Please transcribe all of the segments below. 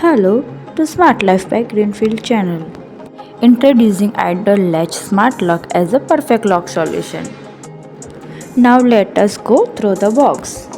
Hello to Smart Life by Greenfield channel. Introducing idoor latch smart lock as a perfect lock solution. Now let us go through the box.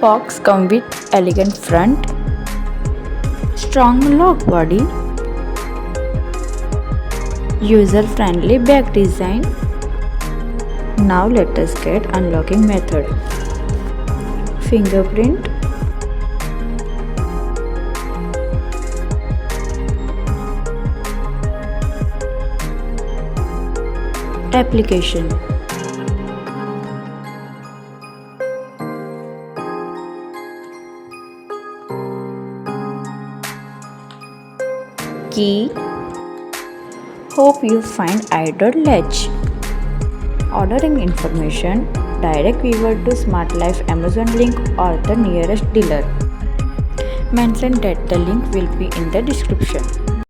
Box come with elegant front, strong lock body, user-friendly back design. Now let us get unlocking method. Fingerprint, application. Key. Hope you find idoor latch. Ordering information, direct viewer to Smart Life Amazon link or the nearest dealer. Mention that the link will be in the description.